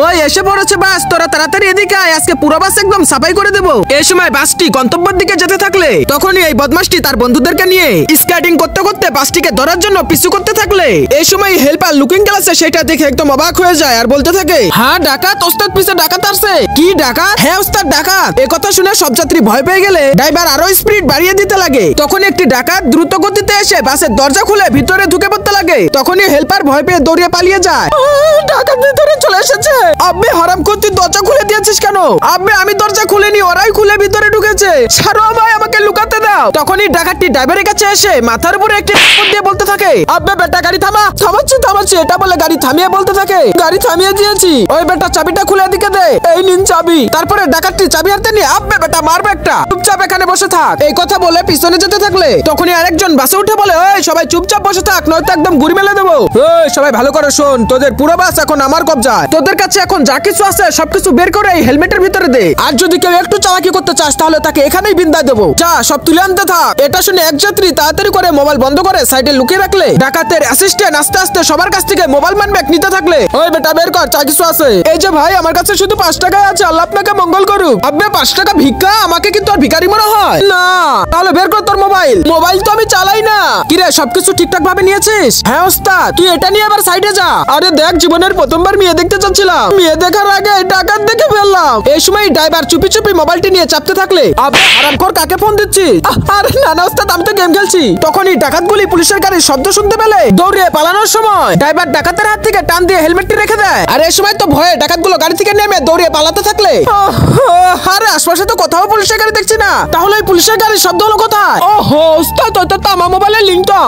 ওই এসে পড়েছে বাস, তোরা তাড়াতাড়ি এদিকে আয়, আজকে পুরো বাস একদম সাফাই করে দেবো। এই সময় বাসটি গন্তব্যের দিকে যেতে থাকলে তখনই এই বদমাসটি তার বন্ধুদেরকে নিয়ে স্কেটিং করতে করতে বাসটিকে ধরার জন্য পিছু করতে থাকলে এই সময় হেল্পার লুকিং গ্লাসে সেটা দেখে একদম অবাক হয়ে যায় আর বলতে থাকে, হ্যাঁ ডাকাত, ওস্তাদ পিছে ডাকাত আসছে। কি ডাকাত? হ্যাঁ ওস্তাদ ডাকাত। এ কথা শুনে সব যাত্রী ভয় পেয়ে গেলে ড্রাইভার আরো স্পিড বাড়িয়ে দিতে লাগে। তখন একটি ডাকাত দ্রুত গতিতে এসে বাসের দরজা খুলে ভিতরে ঢুকে পড়তে লাগে। তখনই হেল্পার ভয় পেয়ে দৌড়িয়ে পালিয়ে যায়। ডাকাত ভিতরে চলে এসেছে। আব্বে হারামখোর, তুই দরজা খুলে দিয়েছিস কেন? আব্বে আমি দরজা খুলিনি, ওরাই খুলে ভিতরে ঢুকেছে। ছাড়ো ভাই, আমাকে লুকাতে দাও। তখনই ডাকাতটি ড্রাইভারের কাছে এসে মাথার উপরে একটি কাপড় দিয়ে বলতে থাকে, আব্বে বেটা গাড়ি থামা। থামাচ্ছি এটা বলে গাড়ি থামিয়ে বলতে থাকে, গাড়ি থামিয়ে দিয়েছি। ওই বেটা চাবিটা খুলে দিকে দে। এই নিন চাবি। তারপরে ডাকাতটি চাবি হাতে নিয়ে, আব্বে বেটা মারবে একটা, চুপচাপ এখানে বসে থাক। এই কথা বলে পিছনে যেতে থাকলে তখনই আরেকজন বাসে উঠে বলে, ওই সবাই চুপচাপ বসে থাক, নয়তো একদম গুড়ি মেলে দেবো। ওই সবাই ভালো করে শোন, তোদের পুরো বাস এখন আমার কবজায়। তোদের কাছে এখন যা কিছু আছে সবকিছু বের করে এই হেলমেটের ভিতরে দে। আর যদি কেউ একটু চালাকি করতে চাস তাহলে তাকে এখানেই বিন্দায় দেবো। যা সব তুলে আনতে থাক। এটা শুনে এক যাত্রী তাড়াতাড়ি করে মোবাইল বন্ধ করে সাইডে লুকিয়ে রাখলে ডাকাতের অ্যাসিস্ট্যান্ট আস্তে আস্তে সবার কাছ থেকে মোবাইল ম্যান ব্যাগ নিতে থাকলে, ওই বেটা বের কর, যা কিছু আছে। এই যে ভাই, আমার কাছে শুধু 5 টাকাই আছে, আল্লাহ আপনাকে মঙ্গল করুক। আব্বে 5 টাকা ভিক্ষা? আমাকে কিন্তু আর ভিখারি মনে হয় না। তাহলে বের কর তোর মোবাইল। মোবাইল তো আমি চালাই না। কিরে, সবকিছু ঠিকঠাক ভাবে নিয়েছিস? হ্যাঁ ওস্তাদ। তুই এটা নিয়ে আবার সাইডে যা। আরে দেখ, জীবনের প্রথমবার মেয়ে দেখতে যাচ্ছিলাম, মেয়ে দেখার আগে ডাকাত দেখে ফেললাম। এই সময় ড্রাইভার চুপি চুপি মোবাইলটি নিয়ে চাপতে থাকলে, আব্বে হারামখোর, কাকে ফোন দিচ্ছি? আরে না না ওস্তাদ, আমি তো গেম খেলছি। তখনই ডাকাতগুলি পুলিশের গাড়ির শব্দ শুনতে পেলে দৌড়ে পালানোর সময় ড্রাইভার ডাকাতের হাত থেকে টান দিয়ে হেলমেটটি রেখে দেয়। আর এই সময় তো ভয়ে ডাকাতগুলো গাড়ি থেকে নেমে দৌড়িয়ে পালাতে থাকলে, আরে আশপাশে তো কোথাও পুলিশের গাড়ি দেখছি না, তাহলে পুলিশের গাড়ির শব্দ হলো কোথায়? ওহো ওস্তাদ, তো আমার মোবাইলের লিংক তো।